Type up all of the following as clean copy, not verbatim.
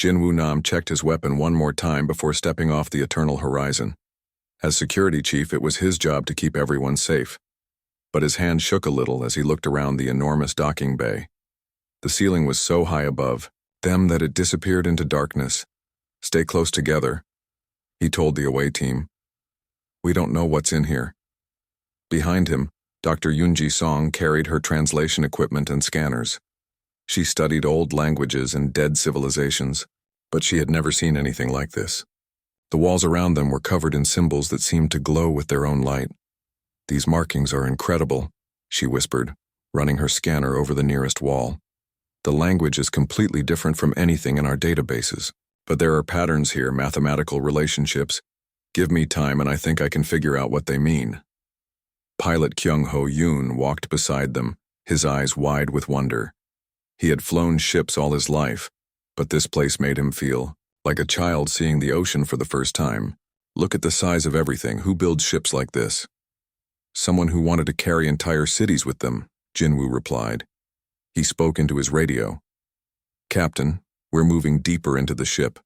Jinwoo Nam checked his weapon one more time before stepping off the eternal horizon. As security chief, it was his job to keep everyone safe. But his hand shook a little as he looked around the enormous docking bay. The ceiling was so high above them that it disappeared into darkness. "Stay close together," he told the away team. "We don't know what's in here." Behind him, Dr. Yoonji Song carried her translation equipment and scanners. She studied old languages and dead civilizations, but she had never seen anything like this. The walls around them were covered in symbols that seemed to glow with their own light. "These markings are incredible," she whispered, running her scanner over the nearest wall. "The language is completely different from anything in our databases, but there are patterns here, mathematical relationships. Give me time and I think I can figure out what they mean." Pilot Kyung-ho Yoon walked beside them, his eyes wide with wonder. He had flown ships all his life, but this place made him feel like a child seeing the ocean for the first time. "Look at the size of everything. Who builds ships like this?" "Someone who wanted to carry entire cities with them," Jinwoo replied. He spoke into his radio. "Captain, we're moving deeper into the ship.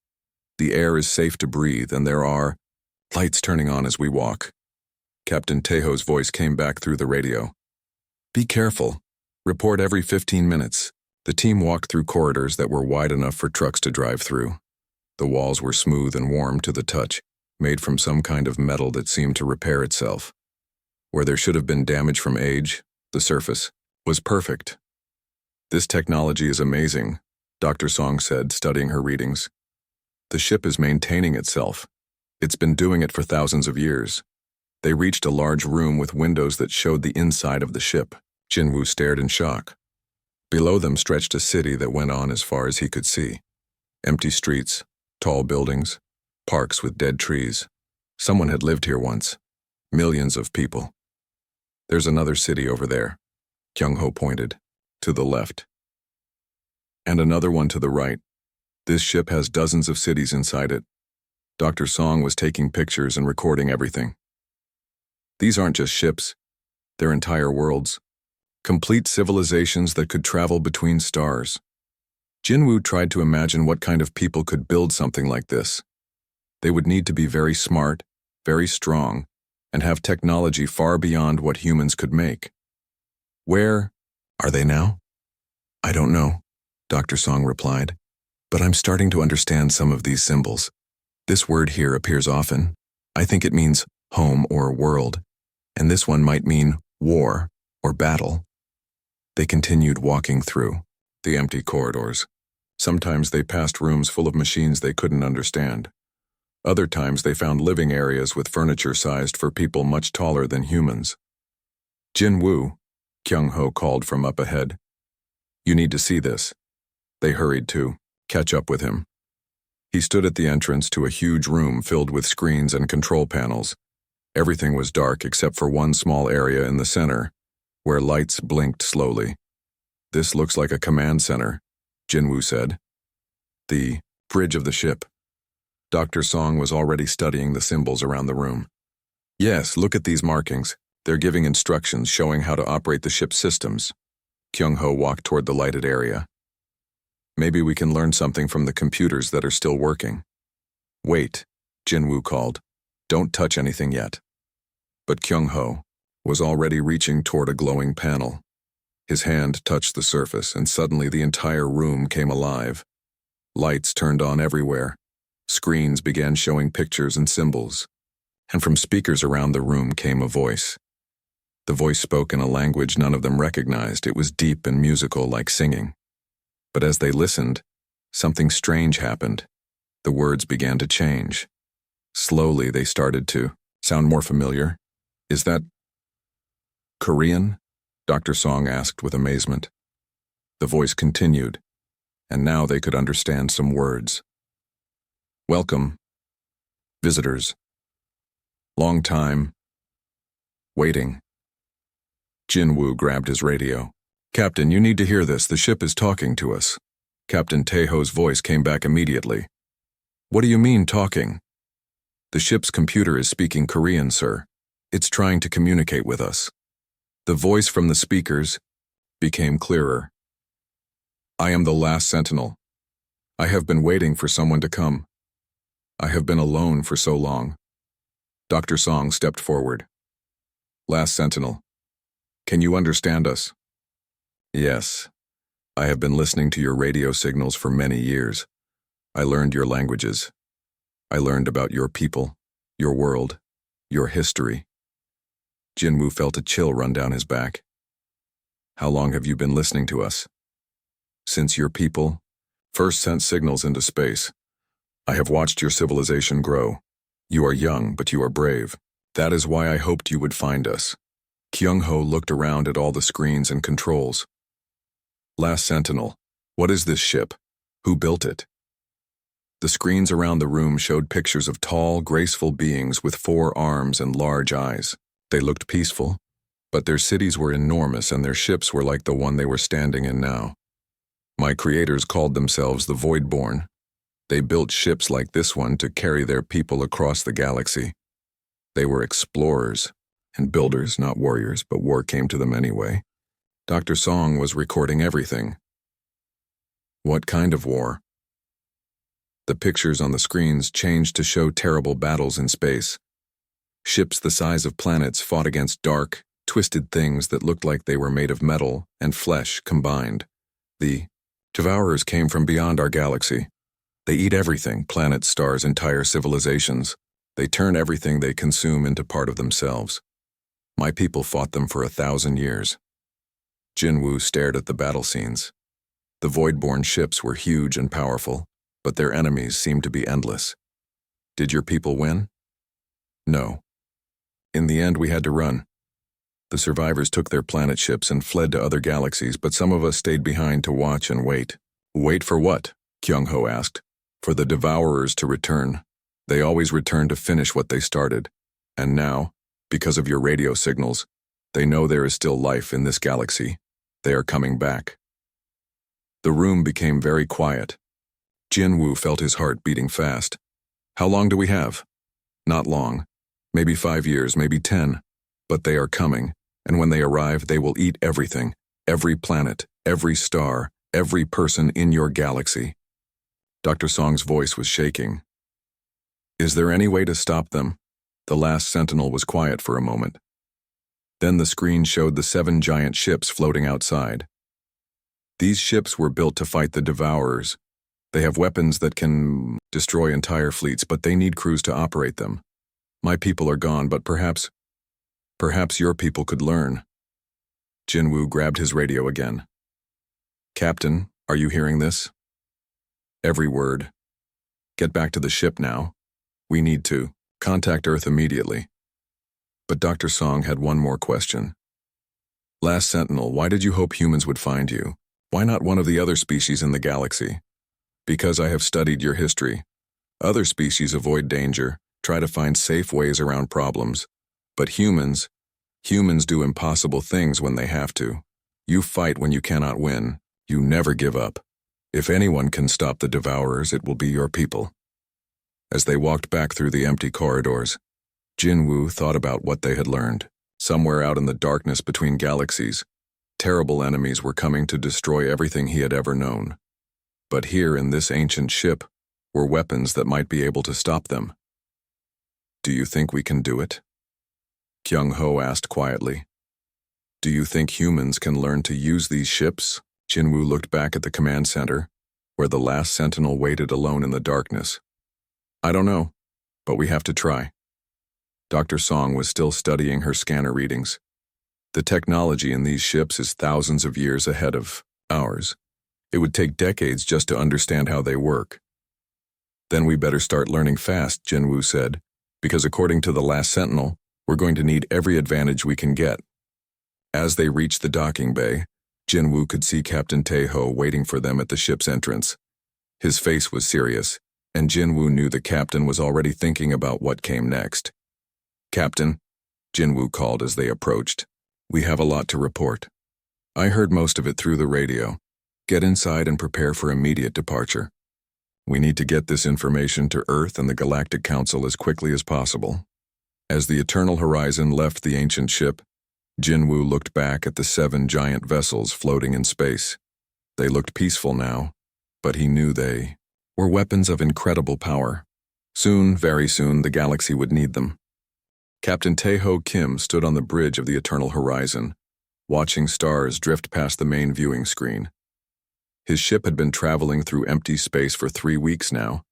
The air is safe to breathe and there are lights turning on as we walk." Captain Taeho's voice came back through the radio. "Be careful. Report every 15 minutes. The team walked through corridors that were wide enough for trucks to drive through. The walls were smooth and warm to the touch, made from some kind of metal that seemed to repair itself. Where there should have been damage from age, the surface was perfect. "This technology is amazing," Dr. Song said, studying her readings. "The ship is maintaining itself. It's been doing it for thousands of years." They reached a large room with windows that showed the inside of the ship. Jinwoo stared in shock. Below them stretched a city that went on as far as he could see. Empty streets, tall buildings, parks with dead trees. Someone had lived here once. Millions of people. "There's another city over there," Kyung-ho pointed, to the left. "And another one to the right. This ship has dozens of cities inside it." Dr. Song was taking pictures and recording everything. "These aren't just ships. They're entire worlds. Complete civilizations that could travel between stars." Jinwoo tried to imagine what kind of people could build something like this. They would need to be very smart, very strong, and have technology far beyond what humans could make. "Where are they now?" "I don't know," Dr. Song replied, "but I'm starting to understand some of these symbols. This word here appears often. I think it means home or world, and this one might mean war or battle." They continued walking through the empty corridors. Sometimes they passed rooms full of machines they couldn't understand. Other times they found living areas with furniture sized for people much taller than humans. "Jinwoo," Kyung-ho called from up ahead. "You need to see this." They hurried to catch up with him. He stood at the entrance to a huge room filled with screens and control panels. Everything was dark except for one small area in the center, where lights blinked slowly. "This looks like a command center," Jinwoo said. "The bridge of the ship." Dr. Song was already studying the symbols around the room. "Yes, look at these markings. They're giving instructions showing how to operate the ship's systems." Kyung-ho walked toward the lighted area. "Maybe we can learn something from the computers that are still working." "Wait," Jinwoo called. "Don't touch anything yet." But Kyung-ho was already reaching toward a glowing panel. His hand touched the surface, and suddenly the entire room came alive. Lights turned on everywhere. Screens began showing pictures and symbols. And from speakers around the room came a voice. The voice spoke in a language none of them recognized. It was deep and musical, like singing. But as they listened, something strange happened. The words began to change. Slowly, they started to sound more familiar. "Is that Korean?" Dr. Song asked with amazement. The voice continued, and now they could understand some words. "Welcome, visitors. Long time waiting." Jinwoo grabbed his radio. "Captain, you need to hear this. The ship is talking to us." Captain Taeho's voice came back immediately. "What do you mean, talking?" "The ship's computer is speaking Korean, sir. It's trying to communicate with us." The voice from the speakers became clearer. "I am the last sentinel. I have been waiting for someone to come. I have been alone for so long. Dr. Song stepped forward. Last Sentinel, can you understand us? Yes. I have been listening to your radio signals for many years. I learned your languages. I learned about your people, your world, your history. Jinwoo felt a chill run down his back. How long have you been listening to us? Since your people first sent signals into space. I have watched your civilization grow. You are young, but you are brave. That is why I hoped you would find us. Kyung-ho looked around at all the screens and controls. Last Sentinel, what is this ship? Who built it? The screens around the room showed pictures of tall, graceful beings with 4 arms and large eyes. They looked peaceful, but their cities were enormous and their ships were like the one they were standing in now. My creators called themselves the Voidborn. They built ships like this one to carry their people across the galaxy. They were explorers and builders, not warriors, but war came to them anyway. Dr. Song was recording everything. What kind of war? The pictures on the screens changed to show terrible battles in space. Ships the size of planets fought against dark, twisted things that looked like they were made of metal and flesh combined. The Devourers came from beyond our galaxy. They eat everything, planets, stars, entire civilizations. They turn everything they consume into part of themselves. My people fought them for 1,000 years. Jinwoo stared at the battle scenes. The Voidborn ships were huge and powerful, but their enemies seemed to be endless. Did your people win? No. In the end, we had to run. The survivors took their planet ships and fled to other galaxies, but some of us stayed behind to watch and wait. Wait for what? Kyung-ho asked. For the Devourers to return. They always return to finish what they started. And now, because of your radio signals, they know there is still life in this galaxy. They are coming back. The room became very quiet. Jinwoo felt his heart beating fast. How long do we have? Not long. Maybe 5 years, maybe 10. But they are coming, and when they arrive, they will eat everything, every planet, every star, every person in your galaxy. Dr. Song's voice was shaking. Is there any way to stop them? The last sentinel was quiet for a moment. Then the screen showed the 7 giant ships floating outside. These ships were built to fight the Devourers. They have weapons that can destroy entire fleets, but they need crews to operate them. My people are gone, but perhaps your people could learn. Jinwoo grabbed his radio again. Captain, are you hearing this? Every word. Get back to the ship now. We need to contact Earth immediately. But Dr. Song had one more question. Last Sentinel, why did you hope humans would find you? Why not one of the other species in the galaxy? Because I have studied your history. Other species avoid danger, try to find safe ways around problems. But humans do impossible things when they have to. You fight when you cannot win. You never give up. If anyone can stop the Devourers, it will be your people. As they walked back through the empty corridors, Jinwoo thought about what they had learned. Somewhere out in the darkness between galaxies, terrible enemies were coming to destroy everything he had ever known. But here in this ancient ship were weapons that might be able to stop them. Do you think we can do it? Kyung-ho asked quietly. Do you think humans can learn to use these ships? Jinwoo looked back at the command center, where the last sentinel waited alone in the darkness. I don't know, but we have to try. Dr. Song was still studying her scanner readings. The technology in these ships is thousands of years ahead of ours. It would take decades just to understand how they work. Then we better start learning fast, Jinwoo said, because according to the last sentinel, we're going to need every advantage we can get. As they reached the docking bay, Jinwoo could see Captain Taeho waiting for them at the ship's entrance. His face was serious, and Jinwoo knew the captain was already thinking about what came next. Captain, Jinwoo called as they approached. We have a lot to report. I heard most of it through the radio. Get inside and prepare for immediate departure. We need to get this information to Earth and the Galactic Council as quickly as possible. As the Eternal Horizon left the ancient ship, Jinwoo looked back at the 7 giant vessels floating in space. They looked peaceful now, but he knew they were weapons of incredible power. Soon, very soon, the galaxy would need them. Captain Tae-ho Kim stood on the bridge of the eternal horizon, watching stars drift past the main viewing screen. His ship had been traveling through empty space for 3 weeks now.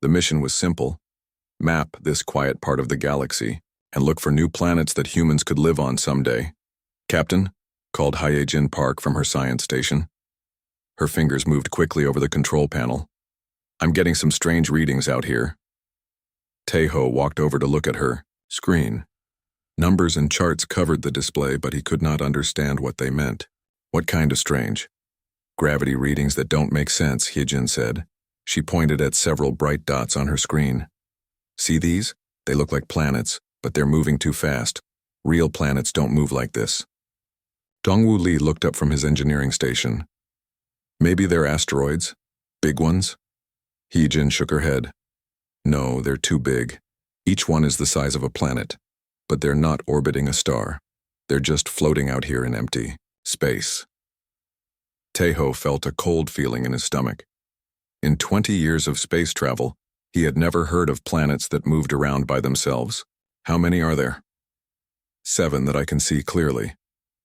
The mission was simple: map this quiet part of the galaxy and look for new planets that humans could live on someday. "Captain," called Hyejin Park from her science station. Her fingers moved quickly over the control panel. "I'm getting some strange readings out here." Tae-ho walked over to look at her screen. Numbers and charts covered the display, but he could not understand what they meant. "What kind of strange?" "Gravity readings that don't make sense," Hyejin said. She pointed at several bright dots on her screen. "See these? They look like planets, but they're moving too fast. Real planets don't move like this." Dongwoo Lee looked up from his engineering station. "Maybe they're asteroids? Big ones?" Hyejin shook her head. "No, they're too big. Each one is the size of a planet. But they're not orbiting a star. They're just floating out here in empty space." Tae-ho felt a cold feeling in his stomach. In 20 years of space travel, he had never heard of planets that moved around by themselves. "How many are there?" "7 that I can see clearly.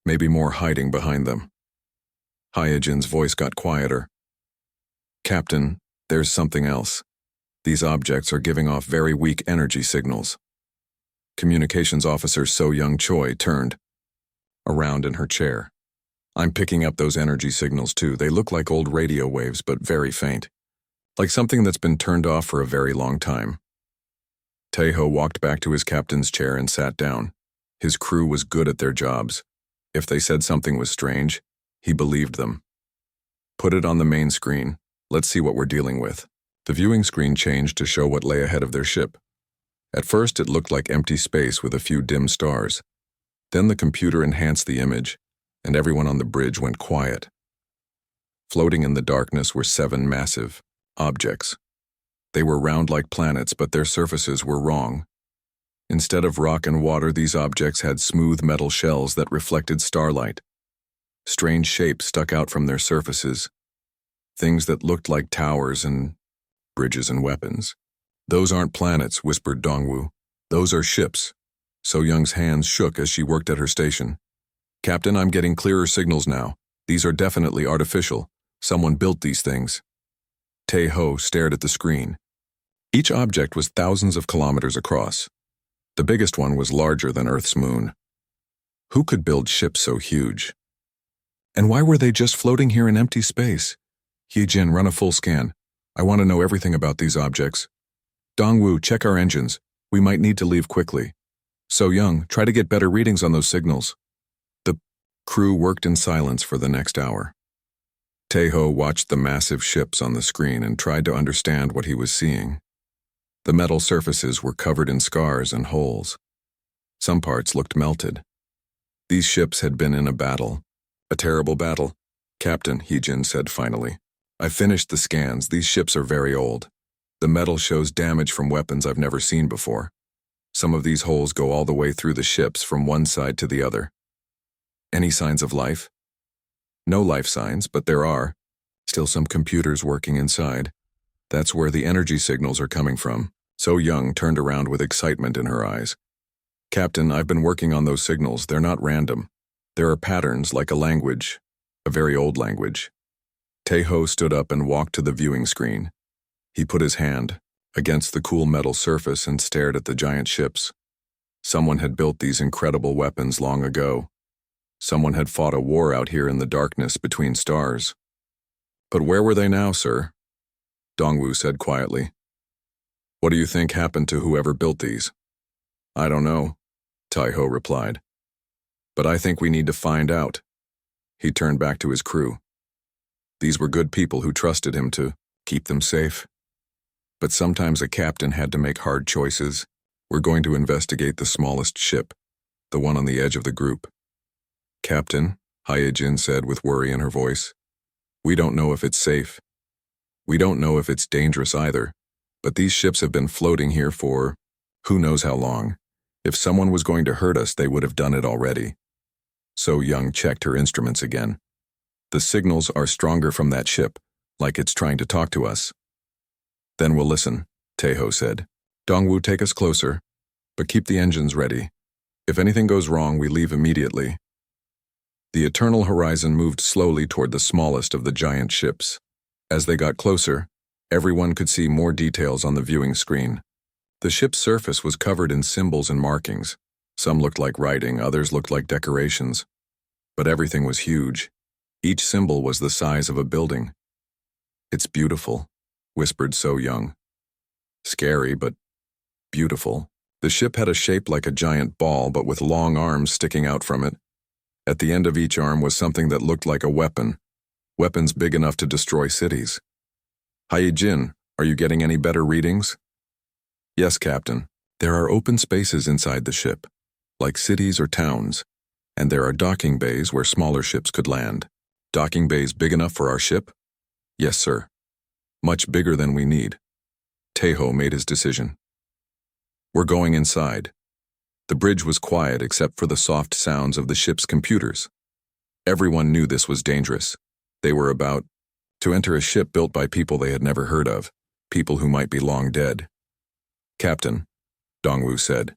Maybe more hiding behind them." Hyejin's voice got quieter. "Captain, there's something else. These objects are giving off very weak energy signals." Communications Officer So Young Choi turned around in her chair. "I'm picking up those energy signals too. They look like old radio waves, but very faint. Like something that's been turned off for a very long time." Tae-ho walked back to his captain's chair and sat down. His crew was good at their jobs. If they said something was strange, he believed them. "Put it on the main screen. Let's see what we're dealing with." The viewing screen changed to show what lay ahead of their ship. At first, it looked like empty space with a few dim stars. Then the computer enhanced the image, and everyone on the bridge went quiet. Floating in the darkness were 7 massive objects. They were round like planets, but their surfaces were wrong. Instead of rock and water, these objects had smooth metal shells that reflected starlight. Strange shapes stuck out from their surfaces, things that looked like towers and bridges and weapons. "Those aren't planets," whispered Dongwoo. "Those are ships." So Young's hands shook as she worked at her station. "Captain, I'm getting clearer signals now. These are definitely artificial. Someone built these things." Tae-ho stared at the screen. Each object was thousands of kilometers across. The biggest one was larger than Earth's moon. Who could build ships so huge? And why were they just floating here in empty space? "Hyejin, run a full scan. I want to know everything about these objects." "Dongwoo, check our engines. We might need to leave quickly." "So Young, try to get better readings on those signals." The crew worked in silence for the next hour. Tae-ho watched the massive ships on the screen and tried to understand what he was seeing. The metal surfaces were covered in scars and holes. Some parts looked melted. These ships had been in a battle. "A terrible battle." "Captain," Hyejin said finally, "I finished the scans. These ships are very old. The metal shows damage from weapons I've never seen before. Some of these holes go all the way through the ships from one side to the other." "Any signs of life?" "No life signs, but there are. Still some computers working inside. That's where the energy signals are coming from." So Young turned around with excitement in her eyes. "Captain, I've been working on those signals. They're not random. There are patterns like a language, a very old language." Tae-ho stood up and walked to the viewing screen. He put his hand against the cool metal surface and stared at the giant ships. Someone had built these incredible weapons long ago. Someone had fought a war out here in the darkness between stars. "But where were they now, sir?" Dongwoo said quietly. "What do you think happened to whoever built these?" "I don't know," Tae-ho replied. "But I think we need to find out." He turned back to his crew. These were good people who trusted him to keep them safe. But sometimes a captain had to make hard choices. "We're going to investigate the smallest ship, the one on the edge of the group." "Captain," Hyejin said with worry in her voice, "we don't know if it's safe. We don't know if it's dangerous either, but these ships have been floating here for who knows how long. If someone was going to hurt us, they would have done it already." So Young checked her instruments again. "The signals are stronger from that ship, like it's trying to talk to us." Then we'll listen, Taeho said. Dongwu, take us closer, but keep the engines ready. If anything goes wrong, we leave immediately. The Eternal Horizon moved slowly toward the smallest of the giant ships. As they got closer, everyone could see more details on the viewing screen. The ship's surface was covered in symbols and markings. Some looked like writing, others looked like decorations. But everything was huge. Each symbol was the size of a building. It's beautiful, whispered So Young. Scary, but beautiful. The ship had a shape like a giant ball, but with long arms sticking out from it. At the end of each arm was something that looked like a weapon. Weapons big enough to destroy cities. Hae-jin, are you getting any better readings? Yes, Captain. There are open spaces inside the ship, like cities or towns, and there are docking bays where smaller ships could land. Docking bays big enough for our ship? Yes, sir. Much bigger than we need. Taeho made his decision. We're going inside. The bridge was quiet except for the soft sounds of the ship's computers. Everyone knew this was dangerous. They were about to enter a ship built by people they had never heard of, people who might be long dead. Captain, Dongwu said,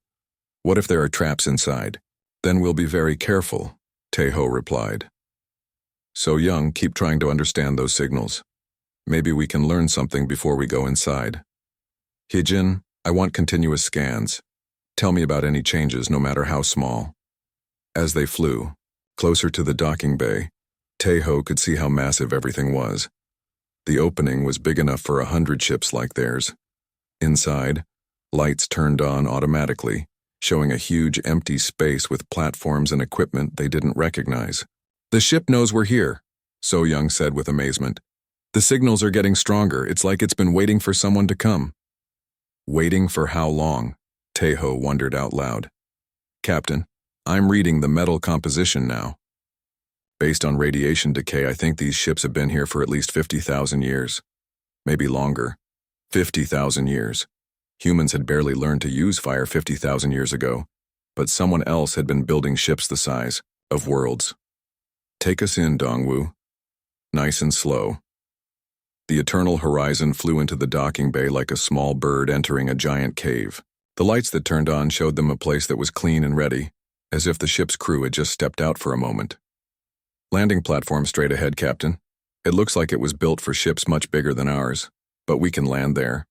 what if there are traps inside? Then we'll be very careful, Taeho replied. So Young, keep trying to understand those signals. Maybe we can learn something before we go inside. Hae-jin, I want continuous scans. Tell me about any changes, no matter how small. As they flew, closer to the docking bay, Taeho could see how massive everything was. The opening was big enough for 100 ships like theirs. Inside, lights turned on automatically, showing a huge empty space with platforms and equipment they didn't recognize. The ship knows we're here, So Young said with amazement. The signals are getting stronger. It's like it's been waiting for someone to come. Waiting for how long? Taeho wondered out loud. Captain, I'm reading the metal composition now. Based on radiation decay, I think these ships have been here for at least 50,000 years. Maybe longer. 50,000 years. Humans had barely learned to use fire 50,000 years ago, but someone else had been building ships the size of worlds. Take us in, Dongwu. Nice and slow. The Eternal Horizon flew into the docking bay like a small bird entering a giant cave. The lights that turned on showed them a place that was clean and ready, as if the ship's crew had just stepped out for a moment. Landing platform straight ahead, Captain. It looks like it was built for ships much bigger than ours, but we can land there.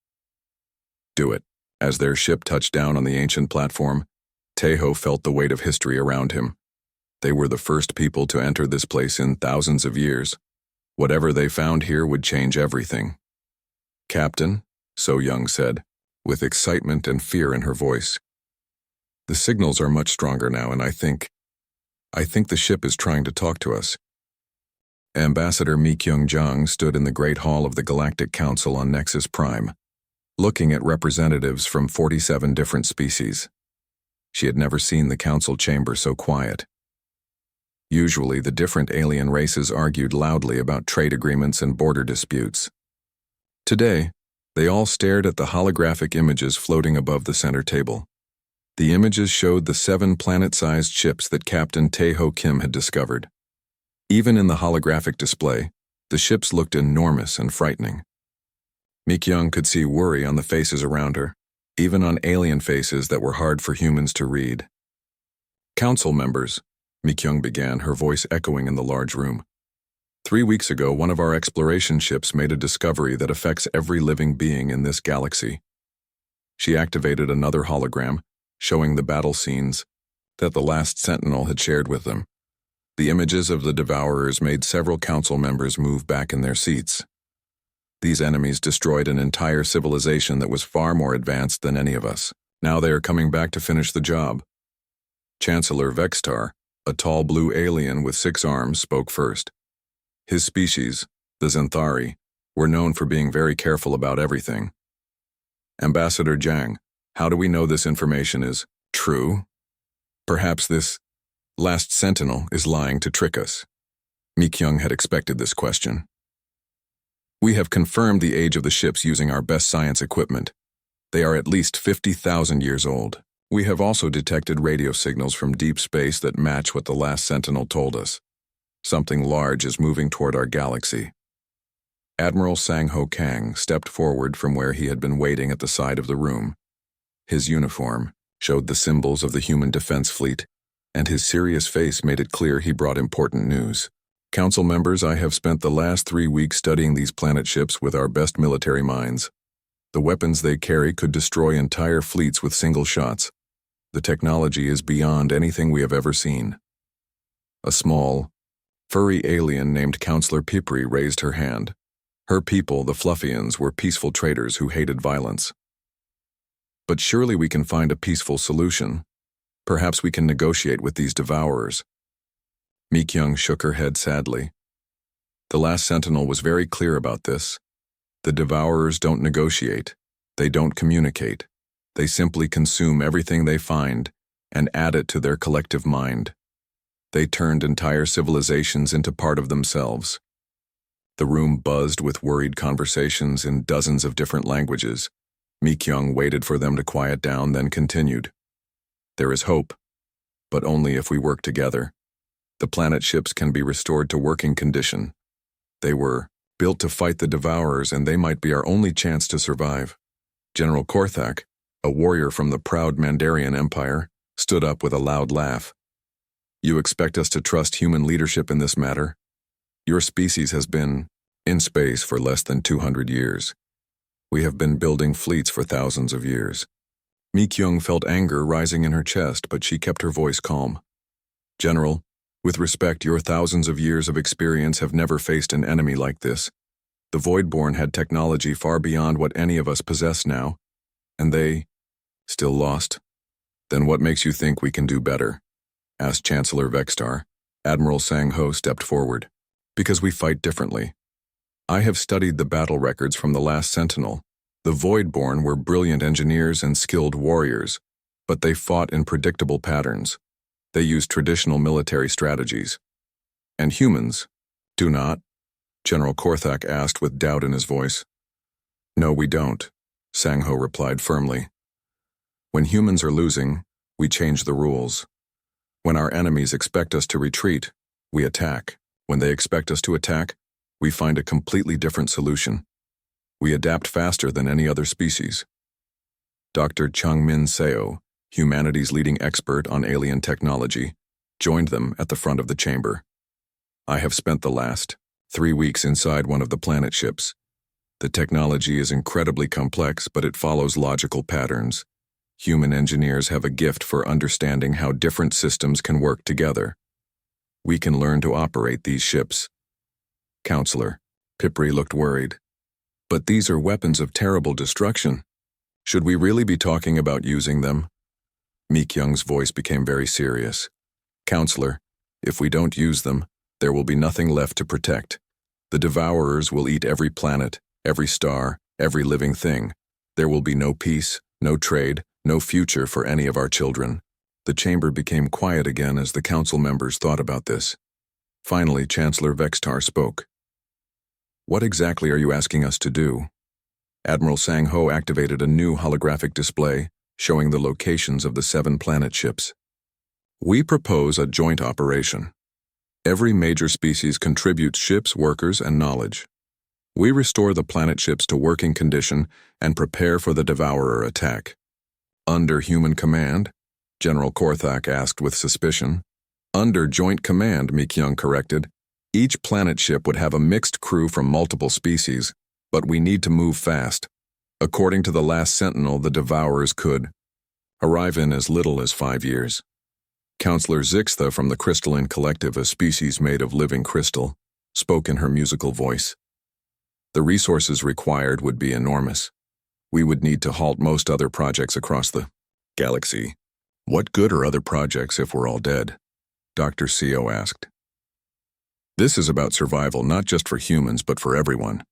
Do it. As their ship touched down on the ancient platform, Taeho felt the weight of history around him. They were the first people to enter this place in thousands of years. Whatever they found here would change everything. Captain, So Young said, with excitement and fear in her voice. The signals are much stronger now, and I think the ship is trying to talk to us. Ambassador Mi Kyung-jang stood in the Great Hall of the Galactic Council on Nexus Prime, looking at representatives from 47 different species. She had never seen the council chamber so quiet. Usually, the different alien races argued loudly about trade agreements and border disputes. Today, they all stared at the holographic images floating above the center table. The images showed the 7 planet-sized ships that Captain Taeho Kim had discovered. Even in the holographic display, the ships looked enormous and frightening. Mi Kyung could see worry on the faces around her, even on alien faces that were hard for humans to read. Council members, Mi Kyung began, her voice echoing in the large room. 3 weeks ago, one of our exploration ships made a discovery that affects every living being in this galaxy. She activated another hologram, showing the battle scenes that the last Sentinel had shared with them. The images of the Devourers made several council members move back in their seats. These enemies destroyed an entire civilization that was far more advanced than any of us. Now they are coming back to finish the job. Chancellor Vextar, a tall blue alien with 6 arms, spoke first. His species, the Xanthari, were known for being very careful about everything. Ambassador Jang, how do we know this information is true? Perhaps this last Sentinel is lying to trick us. Mi Kyung had expected this question. We have confirmed the age of the ships using our best science equipment. They are at least 50,000 years old. We have also detected radio signals from deep space that match what the last Sentinel told us. Something large is moving toward our galaxy. Admiral Sang-Ho Kang stepped forward from where he had been waiting at the side of the room. His uniform showed the symbols of the human defense fleet, and his serious face made it clear he brought important news. Council members, I have spent the last 3 weeks studying these planet ships with our best military minds. The weapons they carry could destroy entire fleets with single shots. The technology is beyond anything we have ever seen. A small, furry alien named Counselor Pipri raised her hand. Her people, the Fluffians, were peaceful traders who hated violence. But surely we can find a peaceful solution. Perhaps we can negotiate with these devourers. Mi-kyung shook her head sadly. The last sentinel was very clear about this. The devourers don't negotiate. They don't communicate. They simply consume everything they find and add it to their collective mind. They turned entire civilizations into part of themselves. The room buzzed with worried conversations in dozens of different languages. Mi-kyung waited for them to quiet down, then continued. There is hope, but only if we work together. The planet ships can be restored to working condition. They were built to fight the devourers, and they might be our only chance to survive. General Korthak, a warrior from the proud Mandarian Empire, stood up with a loud laugh. You expect us to trust human leadership in this matter? Your species has been in space for less than 200 years. We have been building fleets for thousands of years. Mi-kyung felt anger rising in her chest, but she kept her voice calm. General, with respect, your thousands of years of experience have never faced an enemy like this. The Voidborn had technology far beyond what any of us possess now, and they still lost. Then what makes you think we can do better? Asked Chancellor Vextar. Admiral Sang-Ho stepped forward. Because we fight differently. I have studied the battle records from the last Sentinel. The Voidborn were brilliant engineers and skilled warriors, but they fought in predictable patterns. They used traditional military strategies. And humans do not? General Korthak asked with doubt in his voice. No, we don't, Sang-Ho replied firmly. When humans are losing, we change the rules. When our enemies expect us to retreat, we attack. When they expect us to attack, we find a completely different solution. We adapt faster than any other species. Dr. Changmin Seo, humanity's leading expert on alien technology, joined them at the front of the chamber. I have spent the last 3 weeks inside one of the planet ships. The technology is incredibly complex, but it follows logical patterns. Human engineers have a gift for understanding how different systems can work together. We can learn to operate these ships. Counselor, Pipri looked worried. But these are weapons of terrible destruction. Should we really be talking about using them? Mi-kyung's voice became very serious. Counselor, if we don't use them, there will be nothing left to protect. The devourers will eat every planet, every star, every living thing. There will be no peace, no trade, no future for any of our children. The chamber became quiet again as the council members thought about this. Finally, Chancellor Vextar spoke. What exactly are you asking us to do? Admiral Sang-Ho activated a new holographic display showing the locations of the 7 planet ships. We propose a joint operation. Every major species contributes ships, workers, and knowledge. We restore the planet ships to working condition and prepare for the devourer attack. Under human command? General Korthak asked with suspicion. Under joint command, Mi-kyung corrected. Each planet ship would have a mixed crew from multiple species, but we need to move fast. According to the last Sentinel, the devourers could arrive in as little as 5 years. Counselor Zixtha from the Crystalline Collective, a species made of living crystal, spoke in her musical voice. The resources required would be enormous. We would need to halt most other projects across the galaxy. What good are other projects if we're all dead? Dr. Seo asked. This is about survival not just for humans but for everyone.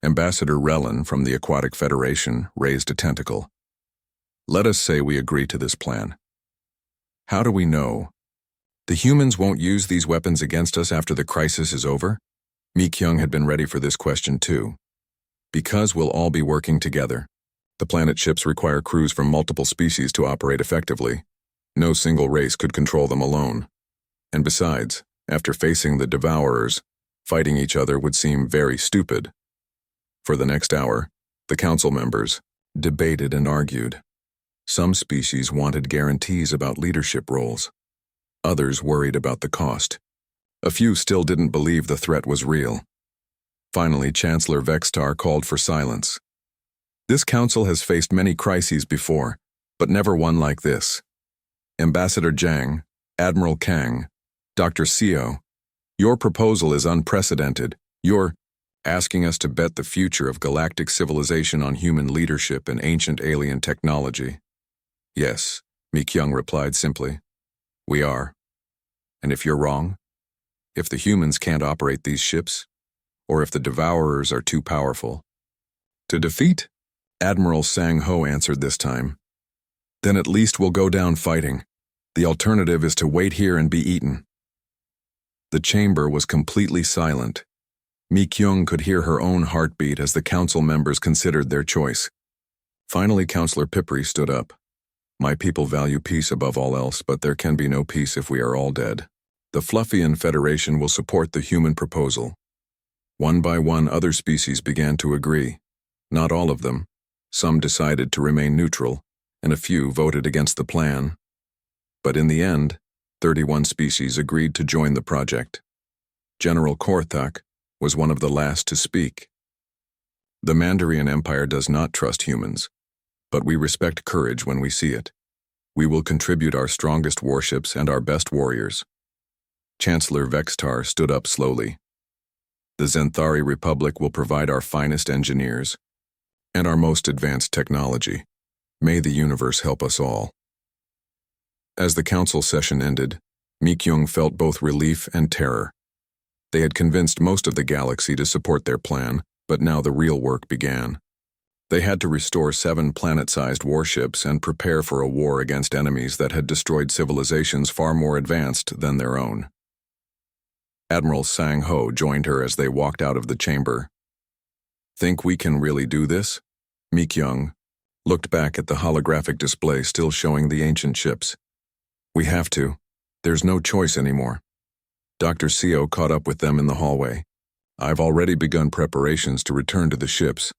Ambassador Relin from the Aquatic Federation raised a tentacle. Let us say we agree to this plan. How do we know? The humans won't use these weapons against us after the crisis is over? Mi-kyung had been ready for this question too. Because we'll all be working together. The planet ships require crews from multiple species to operate effectively. No single race could control them alone. And besides, after facing the devourers, Fighting each other would seem very stupid. For the next hour, the council members debated and argued. Some species wanted guarantees about leadership roles. Others worried about the cost. A few still didn't believe the threat was real. Finally, Chancellor Vextar called for silence. This council has faced many crises before, but never one like this. Ambassador Zhang, Admiral Kang, Dr. Seo, your proposal is unprecedented. You're asking us to bet the future of galactic civilization on human leadership and ancient alien technology. Yes, Mi Kyung replied simply. We are. And if you're wrong, if the humans can't operate these ships, or if the Devourers are too powerful to defeat, Admiral Sang Ho answered this time, then at least we'll go down fighting. The alternative is to wait here and be eaten. The chamber was completely silent. Mi Kyung could hear her own heartbeat as the council members considered their choice. Finally, Councillor Pipri stood up. My people value peace above all else, but there can be no peace if we are all dead. The Fluffian Federation will support the human proposal. One by one, other species began to agree. Not all of them. Some decided to remain neutral, and a few voted against the plan. But in the end, 31 species agreed to join the project. General Korthak was one of the last to speak. The Mandarin Empire does not trust humans, but we respect courage when we see it. We will contribute our strongest warships and our best warriors. Chancellor Vextar stood up slowly. The Zenthari Republic will provide our finest engineers and our most advanced technology. May the universe help us all. As the council session ended, Mi Kyung felt both relief and terror. They had convinced most of the galaxy to support their plan, but now the real work began. They had to restore 7 planet-sized warships and prepare for a war against enemies that had destroyed civilizations far more advanced than their own. Admiral Sang Ho joined her as they walked out of the chamber. Think we can really do this? Mi Kyung looked back at the holographic display still showing the ancient ships. We have to. There's no choice anymore. Dr. Seo caught up with them in the hallway. I've already begun preparations to return to the ships.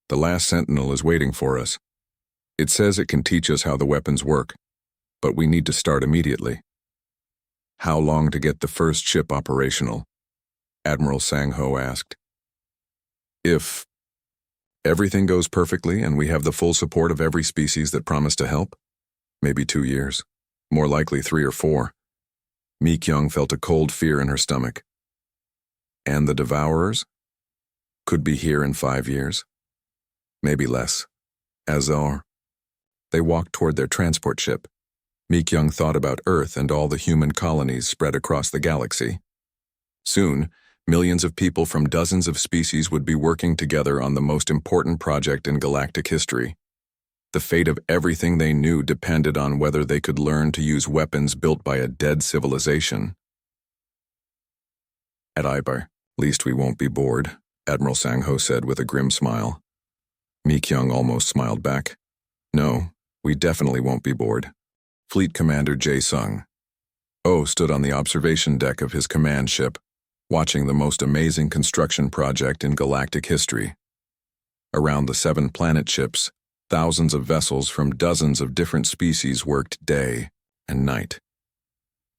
The last sentinel is waiting for us. It says it can teach us how the weapons work, but we need to start immediately. How long to get the first ship operational? Admiral Sang Ho asked. If everything goes perfectly and we have the full support of every species that promised to help, maybe 2 years, more likely 3 or 4. Mi Kyung felt a cold fear in her stomach. And the Devourers? Could be here in 5 years. Maybe less. Azor. They walked toward their transport ship. Mi Kyung thought about Earth and all the human colonies spread across the galaxy. Soon, millions of people from dozens of species would be working together on the most important project in galactic history. The fate of everything they knew depended on whether they could learn to use weapons built by a dead civilization. At Ibar, least we won't be bored, Admiral Sang Ho said with a grim smile. Mi Kyung almost smiled back. No, we definitely won't be bored. Fleet Commander Jae Sung Oh stood on the observation deck of his command ship, watching the most amazing construction project in galactic history. Around the 7 planet ships, thousands of vessels from dozens of different species worked day and night.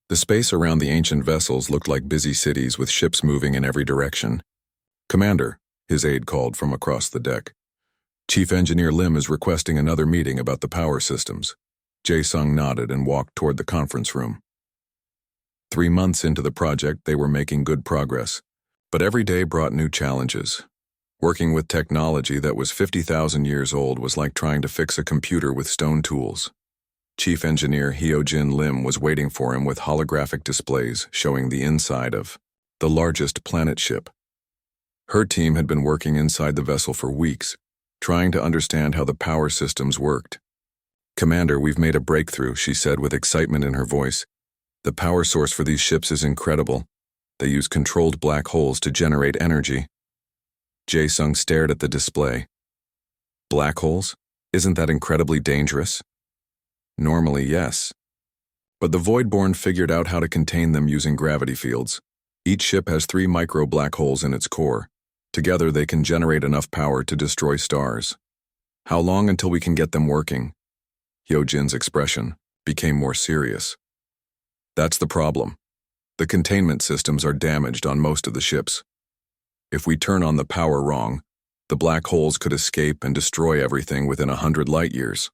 The space around the ancient vessels looked like busy cities with ships moving in every direction. Commander, his aide called from across the deck. Chief Engineer Lim is requesting another meeting about the power systems. Jae Sung nodded and walked toward the conference room. 3 months into the project, they were making good progress, but every day brought new challenges. Working with technology that was 50,000 years old was like trying to fix a computer with stone tools. Chief Engineer Hyojin Lim was waiting for him with holographic displays showing the inside of the largest planet ship. Her team had been working inside the vessel for weeks, trying to understand how the power systems worked. Commander, we've made a breakthrough, she said with excitement in her voice. The power source for these ships is incredible. They use controlled black holes to generate energy. Jae Sung stared at the display. Black holes? Isn't that incredibly dangerous? Normally, yes. But the Voidborn figured out how to contain them using gravity fields. Each ship has 3 micro black holes in its core. Together they can generate enough power to destroy stars. How long until we can get them working? Hyojin's expression became more serious. That's the problem. The containment systems are damaged on most of the ships. If we turn on the power wrong, the black holes could escape and destroy everything within 100 light years.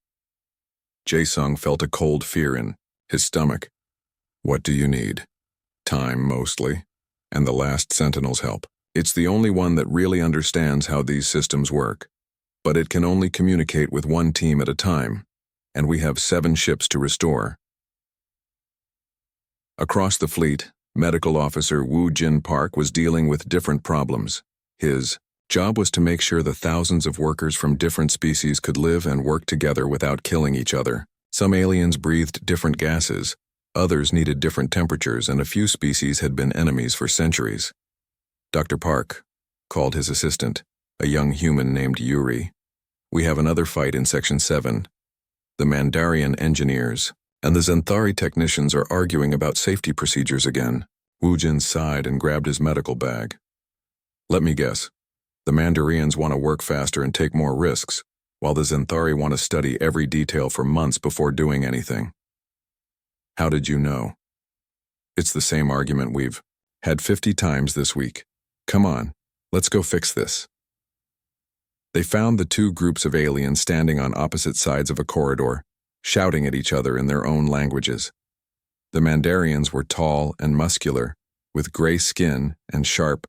Jae-sung felt a cold fear in his stomach. What do you need? Time, mostly, and the last Sentinel's help. It's the only one that really understands how these systems work. But it can only communicate with one team at a time, and we have 7 ships to restore. Across the fleet, Medical Officer Woo Jin Park was dealing with different problems. His job was to make sure the thousands of workers from different species could live and work together without killing each other. Some aliens breathed different gases, others needed different temperatures, and a few species had been enemies for centuries. Dr. Park called his assistant, a young human named Yuri. We have another fight in Section 7. The Mandarian engineers and the Zenthari technicians are arguing about safety procedures again. Woo Jin sighed and grabbed his medical bag. Let me guess. The Mandarians want to work faster and take more risks, while the Zenthari want to study every detail for months before doing anything. How did you know? It's the same argument we've had 50 times this week. Come on, let's go fix this. They found the 2 groups of aliens standing on opposite sides of a corridor, shouting at each other in their own languages. The Mandarians were tall and muscular, with gray skin and sharp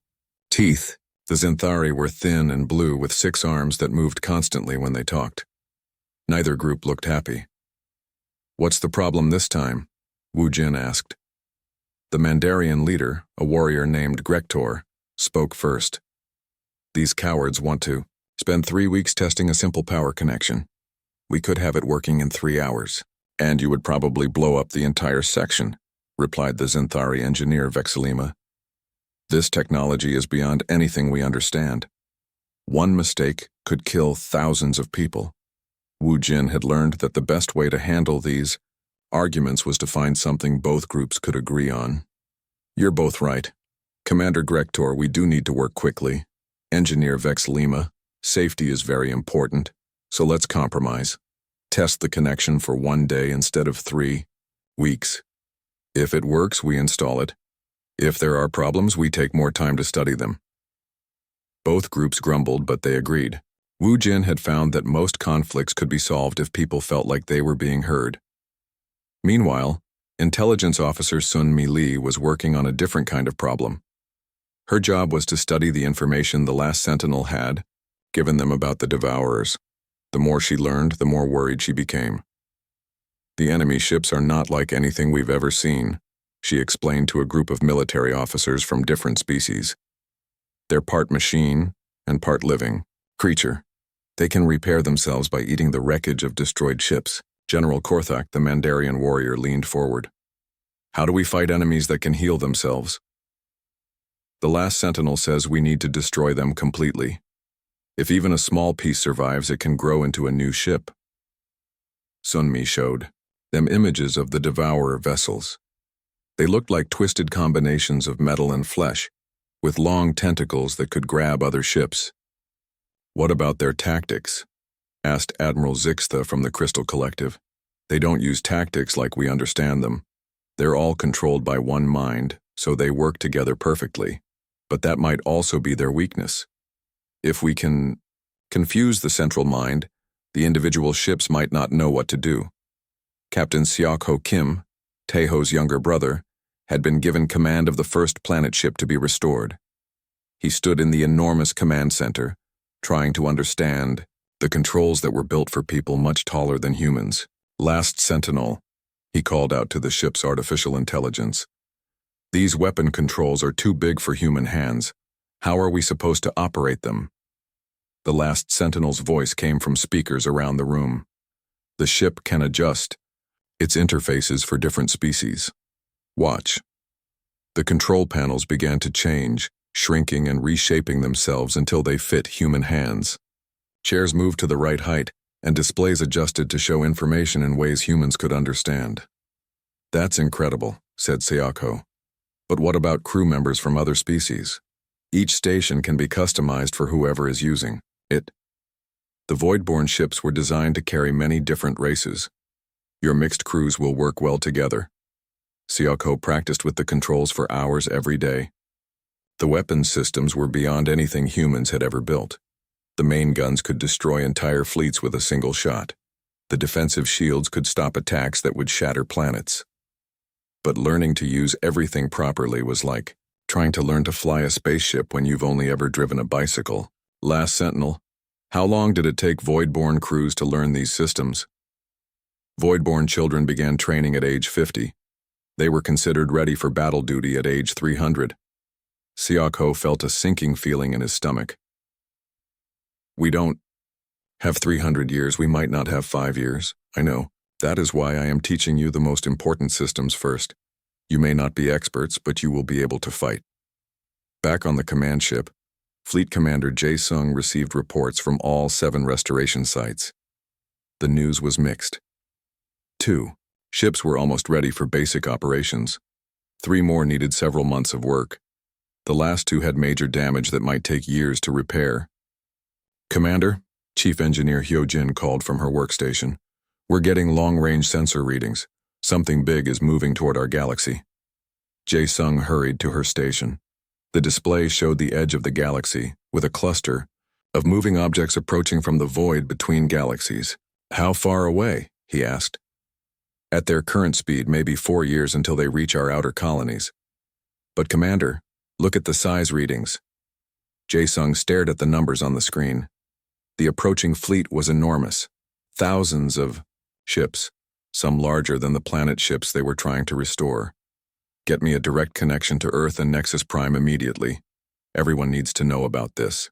teeth. The Zenthari were thin and blue with 6 arms that moved constantly when they talked. Neither group looked happy. What's the problem this time? Woo Jin asked. The Mandarian leader, a warrior named Grektor, spoke first. These cowards want to spend 3 weeks testing a simple power connection. We could have it working in 3 hours, and you would probably blow up the entire section, replied the Zenthari engineer Vexilima. This technology is beyond anything we understand. One mistake could kill thousands of people. Woo Jin had learned that the best way to handle these arguments was to find something both groups could agree on. You're both right. Commander Grektor, we do need to work quickly. Engineer Vexilima, safety is very important, so let's compromise. Test the connection for 1 day instead of 3 weeks. If it works, we install it. If there are problems, we take more time to study them. Both groups grumbled, but they agreed. Woo Jin had found that most conflicts could be solved if people felt like they were being heard. Meanwhile, Intelligence Officer Sun Mi Lee was working on a different kind of problem. Her job was to study the information the last Sentinel had given them about the Devourers. The more she learned, the more worried she became. The enemy ships are not like anything we've ever seen, she explained to a group of military officers from different species. They're part machine and part living creature. They can repair themselves by eating the wreckage of destroyed ships. General Korthak, the Mandarian warrior, leaned forward. How do we fight enemies that can heal themselves? The last Sentinel says we need to destroy them completely. If even a small piece survives, it can grow into a new ship. Sunmi showed them images of the Devourer vessels. They looked like twisted combinations of metal and flesh, with long tentacles that could grab other ships. What about their tactics? Asked Admiral Zixtha from the Crystal Collective. They don't use tactics like we understand them. They're all controlled by one mind, so they work together perfectly. But that might also be their weakness. If we can confuse the central mind, the individual ships might not know what to do. Captain Seok-ho Kim, Taeho's younger brother, had been given command of the first planet ship to be restored. He stood in the enormous command center, trying to understand the controls that were built for people much taller than humans. Last Sentinel, he called out to the ship's artificial intelligence. These weapon controls are too big for human hands. How are we supposed to operate them? The last Sentinel's voice came from speakers around the room. The ship can adjust its interfaces for different species. Watch. The control panels began to change, shrinking and reshaping themselves until they fit human hands. Chairs moved to the right height, and displays adjusted to show information in ways humans could understand. That's incredible, said Seok-ho. But what about crew members from other species? Each station can be customized for whoever is using it. The Voidborn ships were designed to carry many different races. Your mixed crews will work well together. Siako practiced with the controls for hours every day. The weapons systems were beyond anything humans had ever built. The main guns could destroy entire fleets with a single shot. The defensive shields could stop attacks that would shatter planets. But learning to use everything properly was like trying to learn to fly a spaceship when you've only ever driven a bicycle. Last Sentinel, how long did it take Voidborn crews to learn these systems? Voidborn children began training at age 50. They were considered ready for battle duty at age 300. Siako felt a sinking feeling in his stomach. We don't have 300 years, we might not have 5 years. I know. That is why I am teaching you the most important systems first. You may not be experts, but you will be able to fight. Back on the command ship, Fleet Commander Jae-sung received reports from all 7 restoration sites. The news was mixed. 2 ships were almost ready for basic operations. 3 more needed several months of work. The last 2 had major damage that might take years to repair. Commander, Chief Engineer Hyojin called from her workstation. We're getting long-range sensor readings. Something big is moving toward our galaxy. Jae-sung hurried to her station. The display showed the edge of the galaxy, with a cluster of moving objects approaching from the void between galaxies. How far away? He asked. At their current speed, maybe 4 years until they reach our outer colonies. But Commander, look at the size readings. Jae-sung stared at the numbers on the screen. The approaching fleet was enormous. Thousands of ships, some larger than the planet ships they were trying to restore. Get me a direct connection to Earth and Nexus Prime immediately. Everyone needs to know about this.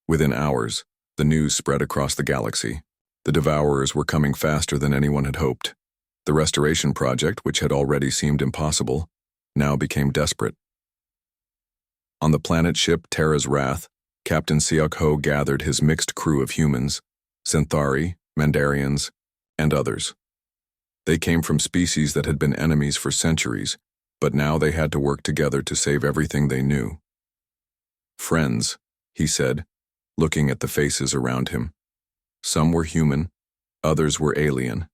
Within hours, the news spread across the galaxy. The Devourers were coming faster than anyone had hoped. The restoration project, which had already seemed impossible, now became desperate. On the planet ship Terra's Wrath, Captain Siak-ho gathered his mixed crew of humans, Centauri, Mandarians, and others. They came from species that had been enemies for centuries, but now they had to work together to save everything they knew. Friends, he said, looking at the faces around him. Some were human, others were alien,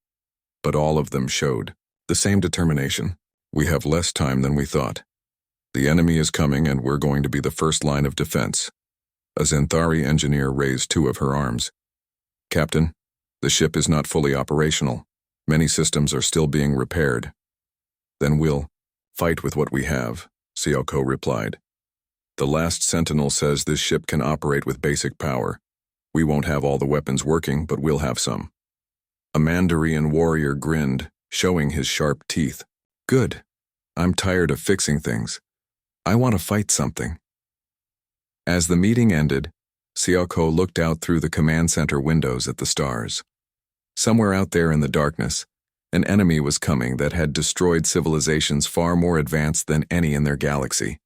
but all of them showed the same determination. We have less time than we thought. The enemy is coming and we're going to be the first line of defense. A Centauri engineer raised 2 of her arms. Captain, the ship is not fully operational. Many systems are still being repaired. Then we'll fight with what we have, Sioko replied. The last Sentinel says this ship can operate with basic power. We won't have all the weapons working, but we'll have some. A Mandarin warrior grinned, showing his sharp teeth. Good. I'm tired of fixing things. I want to fight something. As the meeting ended, Sioko looked out through the command center windows at the stars. Somewhere out there in the darkness, an enemy was coming that had destroyed civilizations far more advanced than any in their galaxy.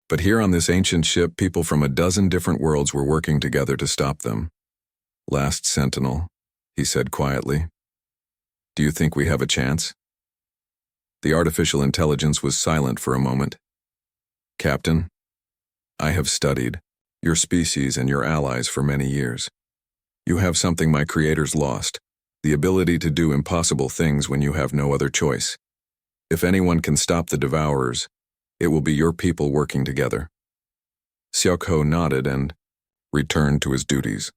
But here on this ancient ship, people from a dozen different worlds were working together to stop them. Last Sentinel, he said quietly. Do you think we have a chance? The artificial intelligence was silent for a moment. Captain, I have studied your species and your allies for many years. You have something my creators lost, the ability to do impossible things when you have no other choice. If anyone can stop the Devourers, it will be your people working together. Xiaoko nodded and returned to his duties.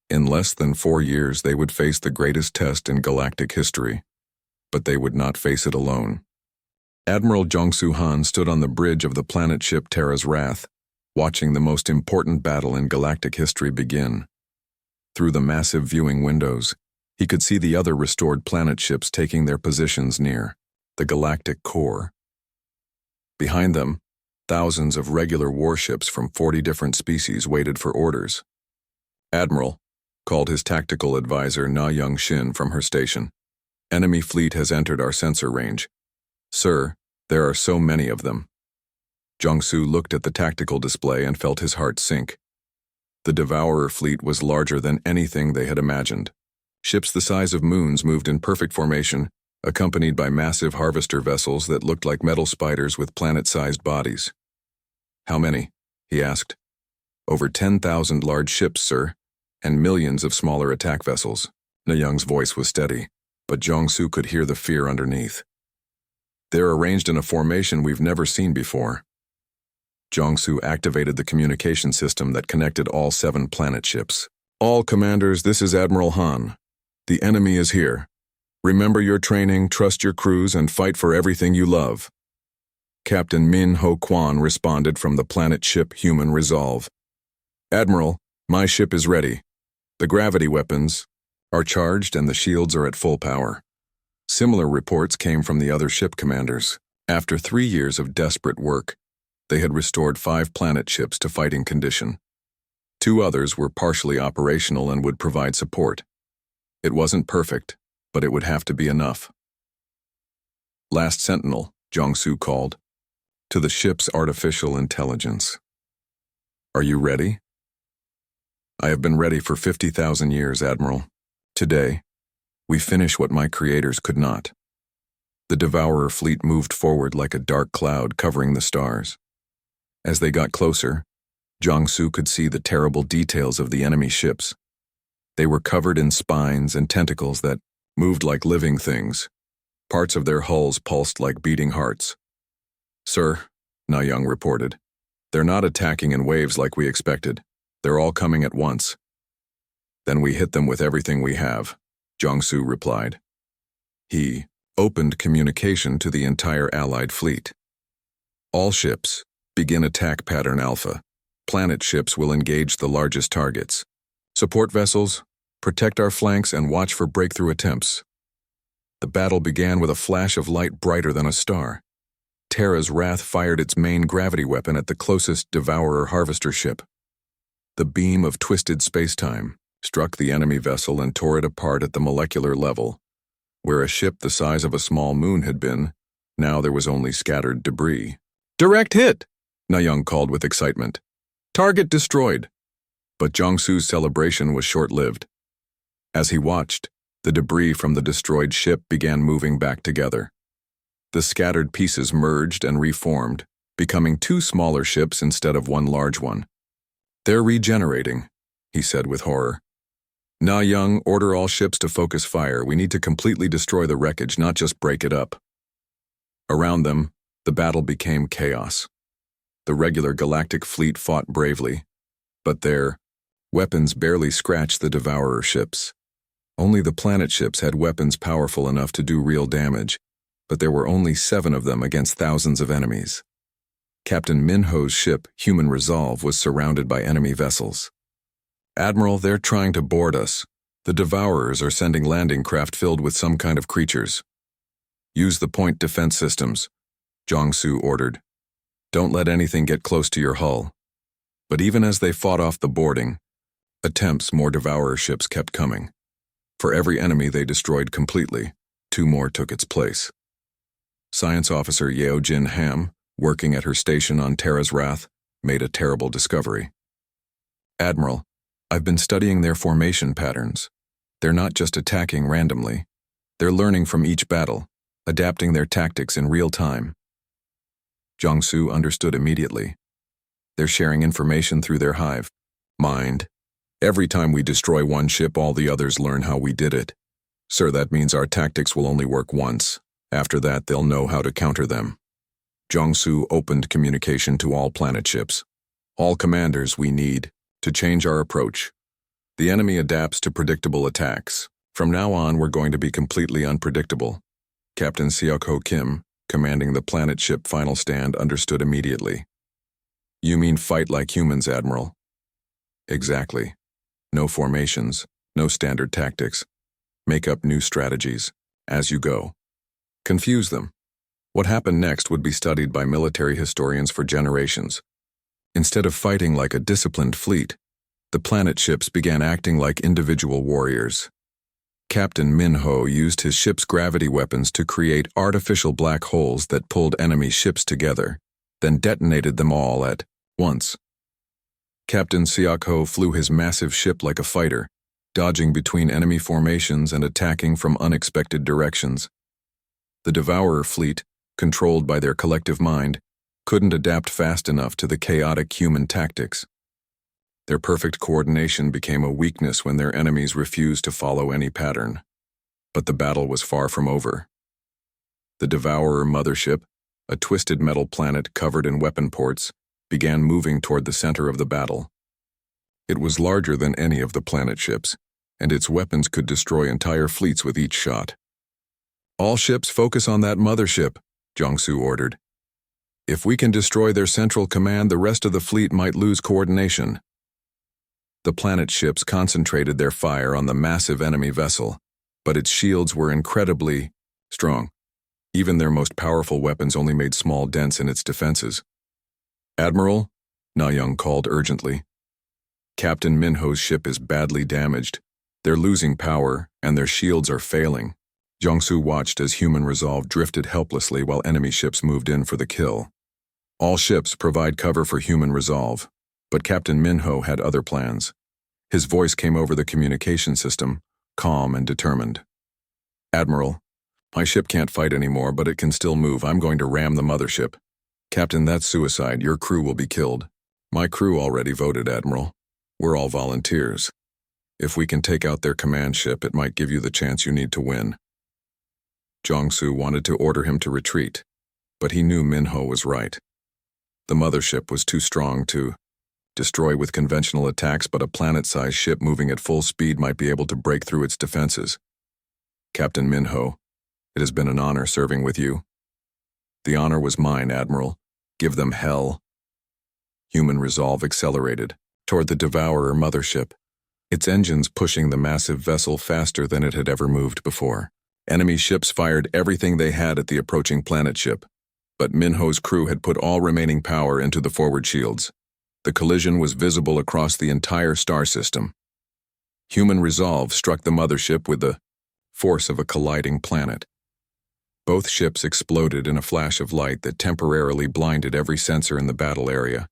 In less than 4 years, they would face the greatest test in galactic history, but they would not face it alone. Admiral Jong-Soo Han stood on the bridge of the planet ship Terra's Wrath, watching the most important battle in galactic history begin. Through the massive viewing windows, he could see the other restored planet ships taking their positions near the galactic core. Behind them, thousands of regular warships from 40 different species waited for orders. Admiral, called his tactical advisor Na Young-shin from her station. Enemy fleet has entered our sensor range. Sir, there are so many of them. Jong-soo looked at the tactical display and felt his heart sink. The Devourer fleet was larger than anything they had imagined. Ships the size of moons moved in perfect formation, accompanied by massive harvester vessels that looked like metal spiders with planet-sized bodies. "How many?" he asked. "Over 10,000 large ships, sir, and millions of smaller attack vessels." Na-Young's voice was steady, but Jong-Soo could hear the fear underneath. "They're arranged in a formation we've never seen before." Jong-Soo activated the communication system that connected all 7 planet ships. "All commanders, this is Admiral Han. The enemy is here. Remember your training, trust your crews, and fight for everything you love." Captain Min Ho Kwan responded from the planet ship Human Resolve. "Admiral, my ship is ready. The gravity weapons are charged and the shields are at full power." Similar reports came from the other ship commanders. After 3 years of desperate work, they had restored 5 planet ships to fighting condition. 2 others were partially operational and would provide support. It wasn't perfect, but it would have to be enough. "Last Sentinel," Jong-Soo called, to the ship's artificial intelligence. "Are you ready?" "I have been ready for 50,000 years, Admiral. Today, we finish what my creators could not." The Devourer fleet moved forward like a dark cloud covering the stars. As they got closer, Jong-Soo could see the terrible details of the enemy ships. They were covered in spines and tentacles that moved like living things. Parts of their hulls pulsed like beating hearts. "Sir," Na-Young reported, "they're not attacking in waves like we expected. They're all coming at once." "Then we hit them with everything we have," Jong-Soo replied. He opened communication to the entire Allied fleet. "All ships, begin attack pattern Alpha. Planet ships will engage the largest targets. Support vessels, protect our flanks and watch for breakthrough attempts." The battle began with a flash of light brighter than a star. Terra's Wrath fired its main gravity weapon at the closest Devourer harvester ship. The beam of twisted space-time struck the enemy vessel and tore it apart at the molecular level. Where a ship the size of a small moon had been, now there was only scattered debris. "Direct hit!" Na-Young called with excitement. "Target destroyed." But Jong-Soo's celebration was short-lived. As he watched, the debris from the destroyed ship began moving back together. The scattered pieces merged and reformed, becoming 2 smaller ships instead of 1 large one. "They're regenerating," he said with horror. "Na-Young, order all ships to focus fire. We need to completely destroy the wreckage, not just break it up." Around them, the battle became chaos. The regular Galactic fleet fought bravely, but their weapons barely scratched the Devourer ships. Only the planet ships had weapons powerful enough to do real damage, but there were only 7 of them against thousands of enemies. Captain Min Ho's ship, Human Resolve, was surrounded by enemy vessels. "Admiral, they're trying to board us. The Devourers are sending landing craft filled with some kind of creatures." "Use the point defense systems," Jong-Soo ordered. "Don't let anything get close to your hull." But even as they fought off the boarding attempts, more Devourer ships kept coming. For every enemy they destroyed completely, 2 more took its place. Science Officer Yeo Jin Ham, working at her station on Terra's Wrath, made a terrible discovery. "Admiral, I've been studying their formation patterns. They're not just attacking randomly. They're learning from each battle, adapting their tactics in real time." Jong-Soo understood immediately. They're sharing information through their hive mind. "Every time we destroy one ship, all the others learn how we did it. Sir, that means our tactics will only work once. After that, they'll know how to counter them." Jong-Soo opened communication to all planet ships. "All commanders, we need to change our approach. The enemy adapts to predictable attacks. From now on, we're going to be completely unpredictable." Captain Seok-Ho Kim, commanding the planet ship Final Stand, understood immediately. "You mean fight like humans, Admiral?" "Exactly. No formations, no standard tactics. Make up new strategies, as you go. Confuse them. What happened next would be studied by military historians for generations. Instead of fighting like a disciplined fleet, the planet ships began acting like individual warriors. Captain Min Ho used his ship's gravity weapons to create artificial black holes that pulled enemy ships together, then detonated them all at once. Captain Seok-Ho flew his massive ship like a fighter, dodging between enemy formations and attacking from unexpected directions. The Devourer fleet, controlled by their collective mind, couldn't adapt fast enough to the chaotic human tactics. Their perfect coordination became a weakness when their enemies refused to follow any pattern. But the battle was far from over. The Devourer mothership, a twisted metal planet covered in weapon ports, began moving toward the center of the battle. It was larger than any of the planet ships, and its weapons could destroy entire fleets with each shot. "All ships focus on that mothership," Jiangsu ordered. "If we can destroy their central command, the rest of the fleet might lose coordination." The planet ships concentrated their fire on the massive enemy vessel, but its shields were incredibly strong. Even their most powerful weapons only made small dents in its defenses. "Admiral," Na Young called urgently. "Captain Minho's ship is badly damaged. They're losing power, and their shields are failing." Jiangsu watched as human resolve drifted helplessly while enemy ships moved in for the kill. "All ships provide cover for human resolve, but Captain Minho had other plans." His voice came over the communication system, calm and determined. "Admiral, my ship can't fight anymore, but it can still move. I'm going to ram the mothership." "Captain, that's suicide. Your crew will be killed." "My crew already voted, Admiral. We're all volunteers. If we can take out their command ship, it might give you the chance you need to win." Jiangsu wanted to order him to retreat, but he knew Minho was right. The mothership was too strong to destroy with conventional attacks, but a planet-sized ship moving at full speed might be able to break through its defenses. "Captain Minho, it has been an honor serving with you." "The honor was mine, Admiral. Give them hell." Human resolve accelerated toward the Devourer mothership, its engines pushing the massive vessel faster than it had ever moved before. Enemy ships fired everything they had at the approaching planet ship, but Minho's crew had put all remaining power into the forward shields. The collision was visible across the entire star system. Human resolve struck the mothership with the force of a colliding planet. Both ships exploded in a flash of light that temporarily blinded every sensor in the battle area.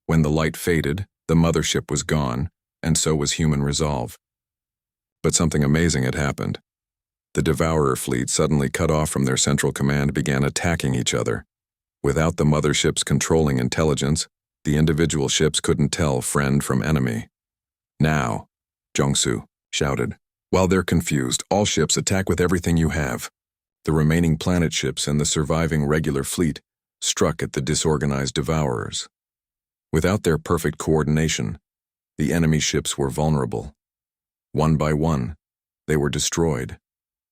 When the light faded, the mothership was gone, and so was human resolve. But something amazing had happened. The Devourer fleet, suddenly cut off from their central command, began attacking each other. Without the mothership's controlling intelligence, the individual ships couldn't tell friend from enemy. "Now," Jiangsu shouted. "While they're confused, all ships attack with everything you have." The remaining planet ships and the surviving regular fleet struck at the disorganized Devourers. Without their perfect coordination, the enemy ships were vulnerable. One by one, they were destroyed,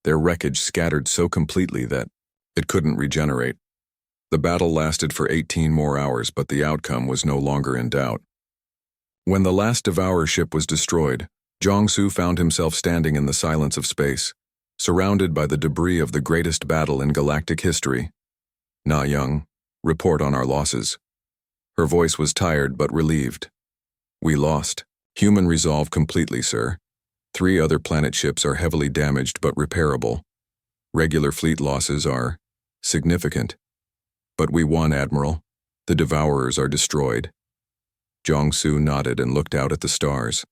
their wreckage scattered so completely that it couldn't regenerate. The battle lasted for 18 more hours, but the outcome was no longer in doubt. When the last Devourer ship was destroyed, Jiangsu found himself standing in the silence of space, surrounded by the debris of the greatest battle in galactic history. "Na Young, report on our losses." Her voice was tired but relieved. "We lost human resolve completely, sir. 3 other planet ships are heavily damaged but repairable. Regular fleet losses are significant. But we won, Admiral. The Devourers are destroyed." Jiangsu nodded and looked out at the stars.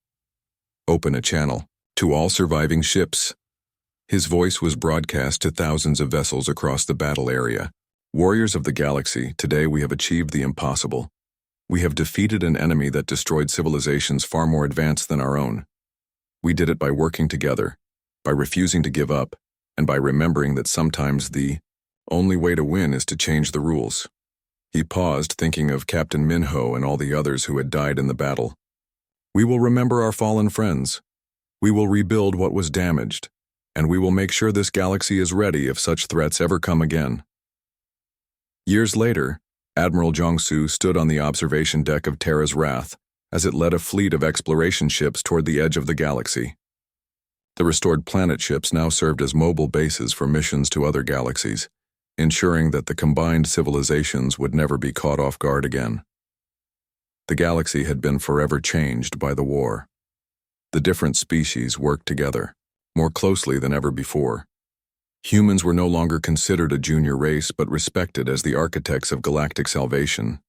"Open a channel to all surviving ships." His voice was broadcast to thousands of vessels across the battle area. "Warriors of the galaxy, today we have achieved the impossible. We have defeated an enemy that destroyed civilizations far more advanced than our own. We did it by working together, by refusing to give up, and by remembering that sometimes the only way to win is to change the rules." He paused, thinking of Captain Minho and all the others who had died in the battle. "We will remember our fallen friends. We will rebuild what was damaged, and we will make sure this galaxy is ready if such threats ever come again." Years later, Admiral Jiangsu stood on the observation deck of Terra's Wrath as it led a fleet of exploration ships toward the edge of the galaxy. The restored planet ships now served as mobile bases for missions to other galaxies, ensuring that the combined civilizations would never be caught off guard again. The galaxy had been forever changed by the war. The different species worked together, more closely than ever before. Humans were no longer considered a junior race but respected as the architects of galactic salvation.